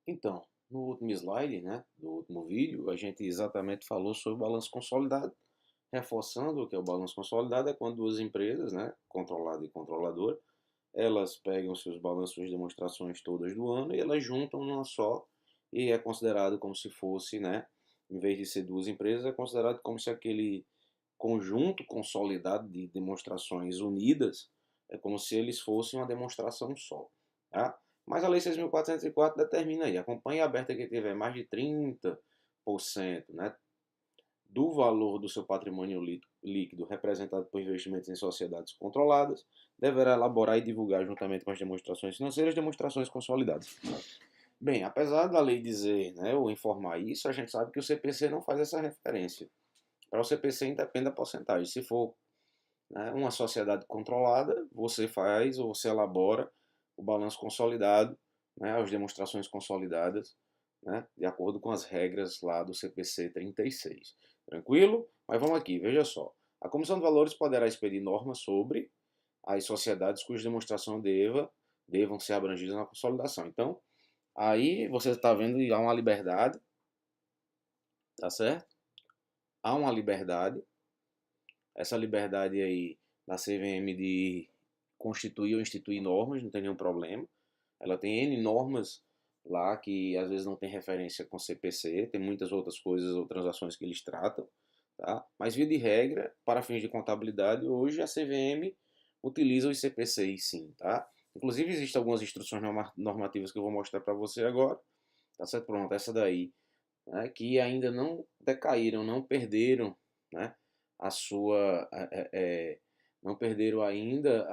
Então, no último slide, né, do último vídeo, a gente exatamente falou sobre o balanço consolidado, reforçando o que é o balanço consolidado, é quando duas empresas, né, controlada e controladora, elas pegam seus balanços de demonstrações todas do ano e elas juntam numa só e é considerado como se fosse, né, em vez de ser duas empresas, é considerado como se aquele conjunto consolidado de demonstrações unidas é como se eles fossem uma demonstração só. Tá? Mas a Lei 6.404 determina aí, a companhia aberta que tiver mais de 30%, né, do valor do seu patrimônio líquido representado por investimentos em sociedades controladas, deverá elaborar e divulgar, juntamente com as demonstrações financeiras, demonstrações consolidadas. Bem, apesar da lei dizer, né, ou informar isso, a gente sabe que o CPC não faz essa referência. Para o CPC independe da porcentagem. Se for, né, uma sociedade controlada, você faz ou você elabora o balanço consolidado, né, as demonstrações consolidadas, né, de acordo com as regras lá do CPC 36. Tranquilo? Mas vamos aqui, veja só. A Comissão de Valores poderá expedir normas sobre as sociedades cuja demonstração devam ser abrangidas na consolidação. Então, aí você está vendo que há uma liberdade, tá certo? Há uma liberdade. Essa liberdade aí da CVM de constituir ou instituir normas, não tem nenhum problema. Ela tem N normas lá que às vezes não tem referência com CPC, tem muitas outras coisas ou transações que eles tratam, tá? Mas via de regra, para fins de contabilidade, hoje a CVM utiliza os CPCs sim, tá? Inclusive existem algumas instruções normativas que eu vou mostrar para você agora, tá certo? Pronto, essa daí, né, que ainda não decaíram, não perderam, né, a sua, não perderam ainda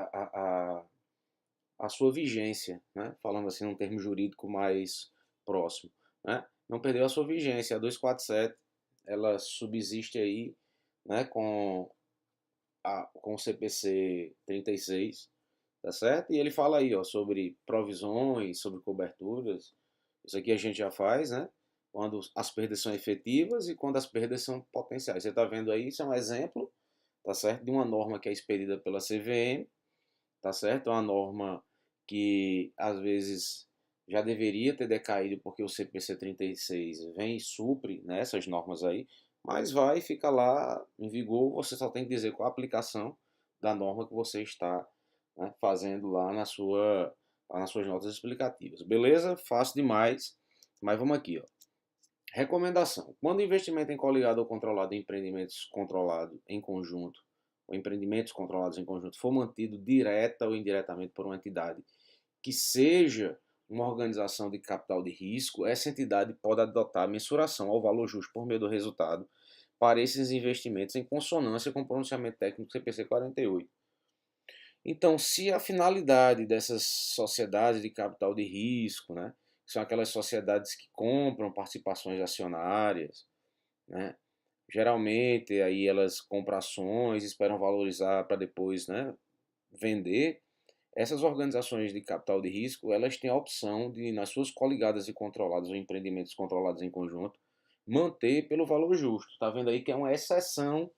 a sua vigência, né, falando assim num termo jurídico mais próximo, né, não perdeu a sua vigência, a 247, ela subsiste aí, né, com o CPC 36, tá certo? E ele fala aí, ó, sobre provisões, sobre coberturas. Isso aqui a gente já faz, né? Quando as perdas são efetivas e quando as perdas são potenciais. Você está vendo aí, isso é um exemplo, tá certo? De uma norma que é expedida pela CVM, tá certo? É uma norma que às vezes já deveria ter decaído porque o CPC 36 vem e supre, né, essas normas aí, mas vai ficar lá em vigor, você só tem que dizer qual a aplicação da norma que você está, né, fazendo lá nas suas notas explicativas. Beleza? Fácil demais, mas vamos aqui, ó. Recomendação: quando o investimento em coligado ou controlado em empreendimentos controlados em conjunto, ou empreendimentos controlados em conjunto, for mantido direta ou indiretamente por uma entidade que seja uma organização de capital de risco, essa entidade pode adotar mensuração ao valor justo por meio do resultado para esses investimentos em consonância com o pronunciamento técnico CPC 48. Então, se a finalidade dessas sociedades de capital de risco, né, que são aquelas sociedades que compram participações acionárias, né, geralmente aí elas compram ações, esperam valorizar para depois, né, vender. Essas organizações de capital de risco, elas têm a opção de, nas suas coligadas e controladas ou empreendimentos controlados em conjunto, manter pelo valor justo. Está vendo aí que é uma exceção,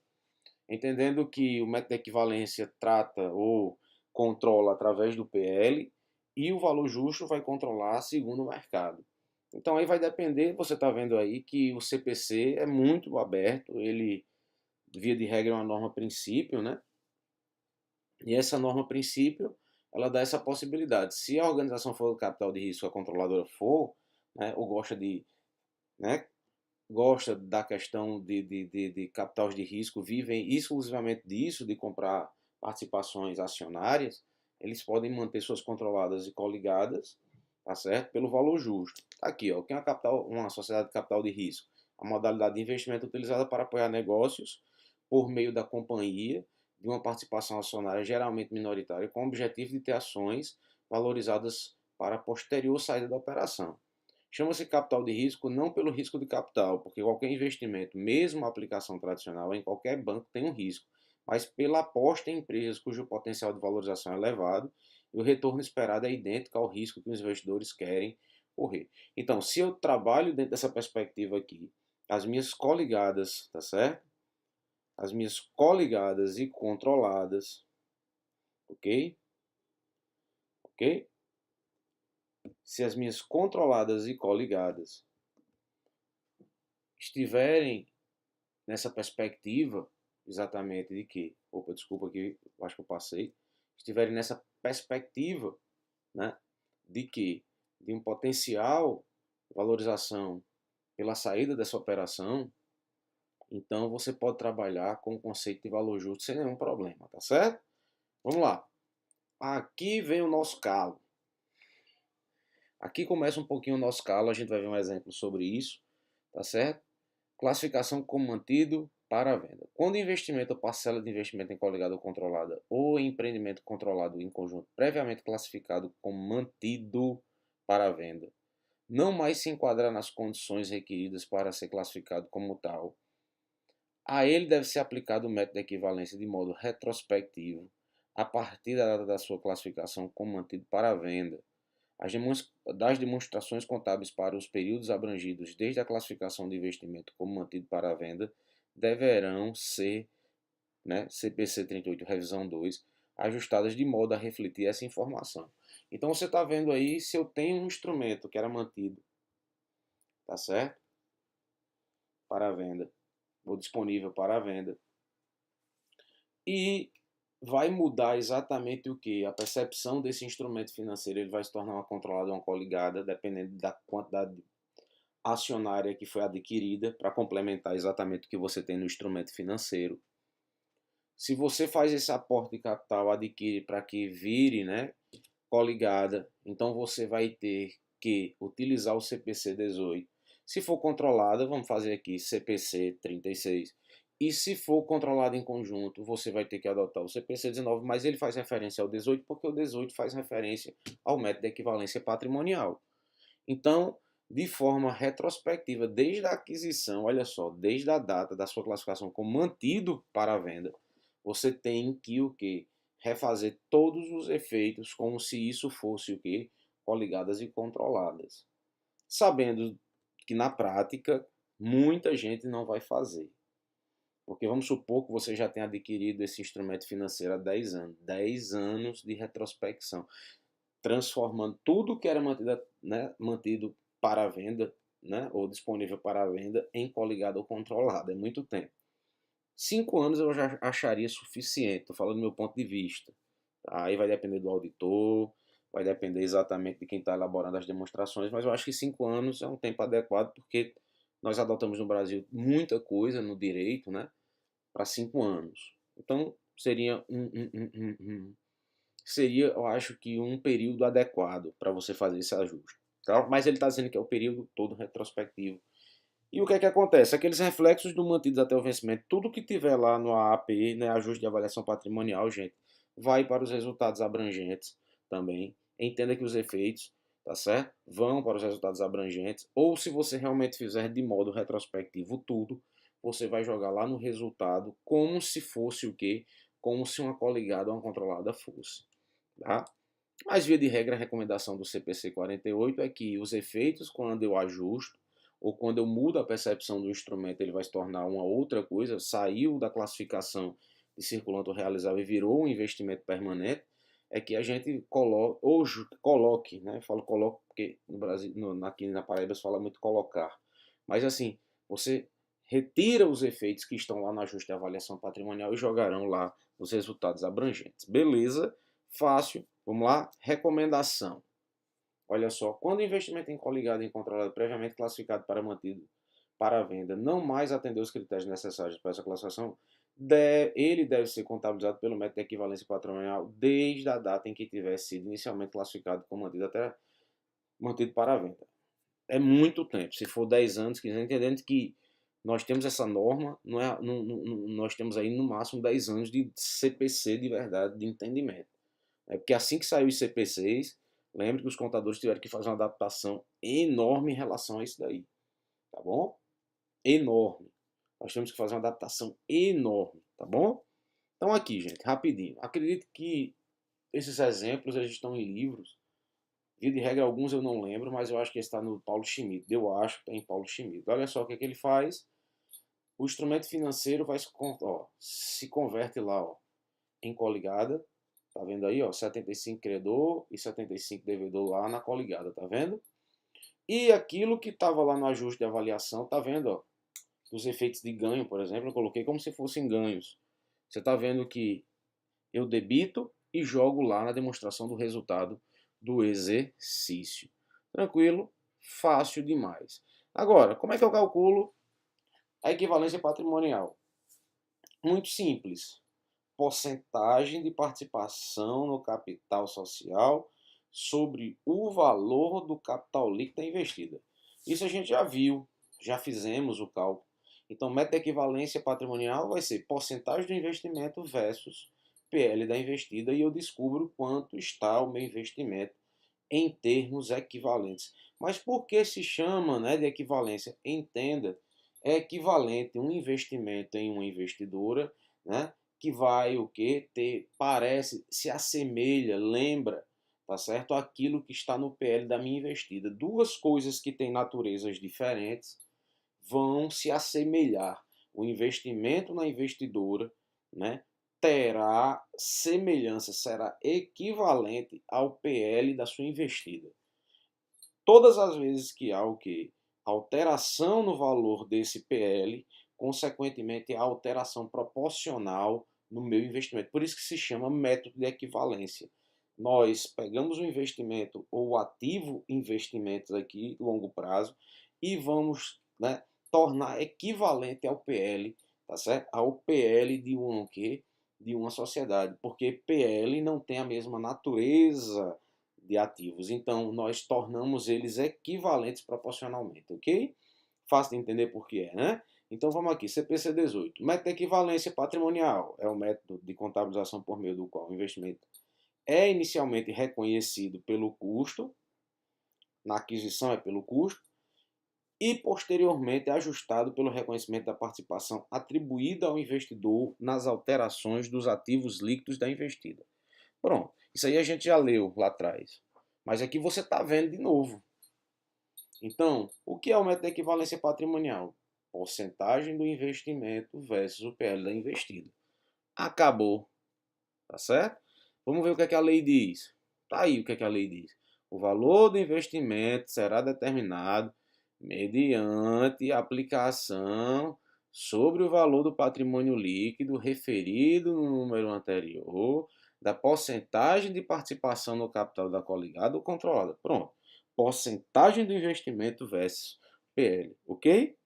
entendendo que o método de equivalência trata ou controla através do PL e o valor justo vai controlar segundo o mercado. Então aí vai depender, você está vendo aí que o CPC é muito aberto, ele, via de regra, é uma norma princípio, né? E essa norma princípio, ela dá essa possibilidade. Se a organização for do capital de risco, a controladora for, né, ou gosta de, né, gosta da questão de capitais de risco, vivem exclusivamente disso, de comprar participações acionárias, eles podem manter suas controladas e coligadas, tá certo? Pelo valor justo. Tá aqui, ó, o que é uma sociedade de capital de risco? A modalidade de investimento utilizada para apoiar negócios por meio da companhia de uma participação acionária geralmente minoritária com o objetivo de ter ações valorizadas para a posterior saída da operação. Chama-se capital de risco não pelo risco de capital, porque qualquer investimento, mesmo a aplicação tradicional em qualquer banco, tem um risco, mas pela aposta em empresas cujo potencial de valorização é elevado e o retorno esperado é idêntico ao risco que os investidores querem correr. Então, se eu trabalho dentro dessa perspectiva aqui, as minhas coligadas, tá certo? As minhas coligadas e controladas, ok? Ok? se as minhas controladas e coligadas estiverem nessa perspectiva exatamente de que, opa, desculpa aqui, acho que eu passei, estiverem nessa perspectiva, né, de que, de um potencial valorização pela saída dessa operação, então você pode trabalhar com o conceito de valor justo sem nenhum problema, tá certo? Vamos lá. Aqui vem o nosso calo. Aqui começa um pouquinho o nosso calo, a gente vai ver um exemplo sobre isso, tá certo? Classificação como mantido para a venda. Quando o investimento ou parcela de investimento em coligada ou controlada ou em empreendimento controlado em conjunto previamente classificado como mantido para a venda, não mais se enquadrar nas condições requeridas para ser classificado como tal, a ele deve ser aplicado o método de equivalência de modo retrospectivo a partir da data da sua classificação como mantido para a venda. Das demonstrações contábeis para os períodos abrangidos desde a classificação de investimento como mantido para a venda deverão ser, né, CPC 38, revisão 2, ajustadas de modo a refletir essa informação. Então você está vendo aí se eu tenho um instrumento que era mantido, tá certo? Para a venda, ou disponível para a venda. E vai mudar exatamente o que? A percepção desse instrumento financeiro, ele vai se tornar uma controlada ou uma coligada, dependendo da quantidade acionária que foi adquirida, para complementar exatamente o que você tem no instrumento financeiro. Se você faz esse aporte de capital, adquire para que vire, né, coligada, então você vai ter que utilizar o CPC 18. Se for controlada, vamos fazer aqui CPC 36. E se for controlado em conjunto, você vai ter que adotar o CPC 19, mas ele faz referência ao 18 porque o 18 faz referência ao método de equivalência patrimonial. Então, de forma retrospectiva, desde a aquisição, olha só, desde a data da sua classificação como mantido para a venda, você tem que o quê? Refazer todos os efeitos como se isso fosse o quê? Coligadas e controladas. Sabendo que na prática muita gente não vai fazer. Porque vamos supor que você já tenha adquirido esse instrumento financeiro há 10 anos. 10 anos de retrospecção. Transformando tudo que era mantido, né, mantido para a venda, né, ou disponível para a venda, em coligado ou controlado. É muito tempo. 5 anos eu já acharia suficiente, estou falando do meu ponto de vista. Aí vai depender do auditor, vai depender exatamente de quem está elaborando as demonstrações, mas eu acho que 5 anos é um tempo adequado, porque nós adotamos no Brasil muita coisa no direito, né, para 5 anos. Então, seria, eu acho que um período adequado para você fazer esse ajuste. Tá? Mas ele está dizendo que é o período todo retrospectivo. E o que é que acontece? Aqueles reflexos do mantido até o vencimento, tudo que tiver lá no AAP, né, ajuste de avaliação patrimonial, gente, vai para os resultados abrangentes também. Entenda que os efeitos, tá certo? Vão para os resultados abrangentes. Ou se você realmente fizer de modo retrospectivo tudo, você vai jogar lá no resultado como se fosse o quê? Como se uma coligada ou uma controlada fosse. Tá? Mas, via de regra, a recomendação do CPC 48 é que os efeitos, quando eu ajusto, ou quando eu mudo a percepção do instrumento, ele vai se tornar uma outra coisa, saiu da classificação de circulante ou realizável e virou um investimento permanente, é que a gente coloque, né? Eu falo coloque porque no Brasil, aqui na Paraíba se fala muito colocar. Mas assim, você retira os efeitos que estão lá no ajuste de avaliação patrimonial e jogarão lá os resultados abrangentes. Beleza? Fácil. Vamos lá? Recomendação. Olha só, quando o investimento em coligado e controlado previamente classificado para mantido para a venda não mais atender os critérios necessários para essa classificação, ele deve ser contabilizado pelo método de equivalência patrimonial desde a data em que tiver sido inicialmente classificado como mantido até mantido para a venda. É muito tempo. Se for 10 anos, 15 anos, entendendo que nós temos essa norma, nós temos aí no máximo 10 anos de CPC de verdade, de entendimento. Porque assim que saiu os CPCs, lembre que os contadores tiveram que fazer uma adaptação enorme em relação a isso daí. Tá bom? Enorme. Nós temos que fazer uma adaptação enorme, tá bom? Então aqui, gente, rapidinho. Acredito que esses exemplos eles estão em livros. Via de regra, alguns eu não lembro, mas eu acho que está no Paulo Schmidt. Eu acho que está em Paulo Schmidt. Olha só o que, é que ele faz. O instrumento financeiro vai se converte lá, ó, em coligada, Tá vendo aí, ó, 75 credor e 75 devedor lá na coligada, tá vendo? E aquilo que estava lá no ajuste de avaliação, tá vendo, ó, os efeitos de ganho, por exemplo, eu coloquei como se fossem ganhos. Você tá vendo que eu debito e jogo lá na demonstração do resultado do exercício. Tranquilo? Fácil demais. Agora, como é que eu calculo a equivalência patrimonial? Muito simples. Porcentagem de participação no capital social sobre o valor do capital líquido investido. Isso a gente já viu, já fizemos o cálculo. Então, método de equivalência patrimonial vai ser porcentagem do investimento versus PL da investida e eu descubro quanto está o meu investimento em termos equivalentes. Mas por que se chama, né, de equivalência? Entenda, é equivalente um investimento em uma investidora, né, que vai o que ter, parece, se assemelha, lembra, tá certo? Aquilo que está no PL da minha investida. Duas coisas que têm naturezas diferentes vão se assemelhar. O investimento na investidora, né, terá semelhança, será equivalente ao PL da sua investida. Todas as vezes que há o que? Alteração no valor desse PL, consequentemente a alteração proporcional no meu investimento. Por isso que se chama método de equivalência. Nós pegamos o investimento ou o ativo investimentos aqui, longo prazo, e vamos, né, tornar equivalente ao PL, tá certo? Ao PL de um quê? De uma sociedade, porque PL não tem a mesma natureza de ativos. Então, nós tornamos eles equivalentes proporcionalmente, ok? Fácil de entender por que é, né? Então, vamos aqui, CPC 18. Método de equivalência patrimonial é o método de contabilização por meio do qual o investimento é inicialmente reconhecido pelo custo, na aquisição é pelo custo, e posteriormente é ajustado pelo reconhecimento da participação atribuída ao investidor nas alterações dos ativos líquidos da investida. Pronto, isso aí a gente já leu lá atrás, mas aqui você está vendo de novo. Então, o que é o método de equivalência patrimonial? Porcentagem do investimento versus o PL da investida. Acabou, tá certo? Vamos ver o que é que a lei diz. Tá aí o que é que a lei diz. O valor do investimento será determinado mediante aplicação sobre o valor do patrimônio líquido referido no número anterior da porcentagem de participação no capital da coligada ou controlada. Pronto. Porcentagem do investimento versus PL, ok?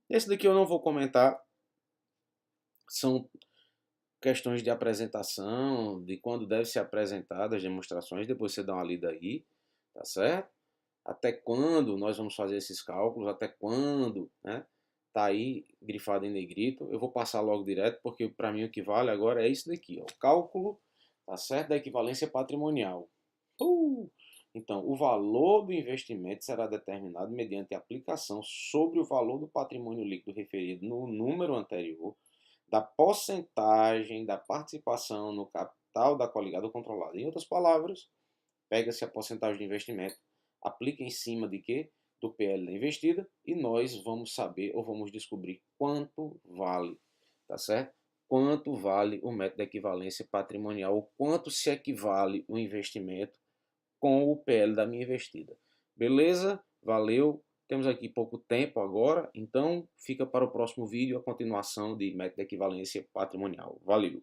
Esse daqui eu não vou comentar. São questões de apresentação, de quando deve ser apresentadas as demonstrações, depois você dá uma lida aí, tá certo? Até quando nós vamos fazer esses cálculos, até quando, né? Tá aí grifado em negrito. Eu vou passar logo direto, porque para mim o que vale agora é isso daqui, ó, o cálculo, tá certo, da equivalência patrimonial. Então, o valor do investimento será determinado mediante aplicação sobre o valor do patrimônio líquido referido no número anterior, da porcentagem da participação no capital da coligada controlada. Em outras palavras, pega-se a porcentagem de investimento, aplica em cima de quê? Do PL da investida e nós vamos saber ou vamos descobrir quanto vale, tá certo? Quanto vale o método de equivalência patrimonial, ou quanto se equivale o investimento com o PL da minha investida. Beleza? Valeu! Temos aqui pouco tempo agora, então fica para o próximo vídeo a continuação de método de equivalência patrimonial. Valeu!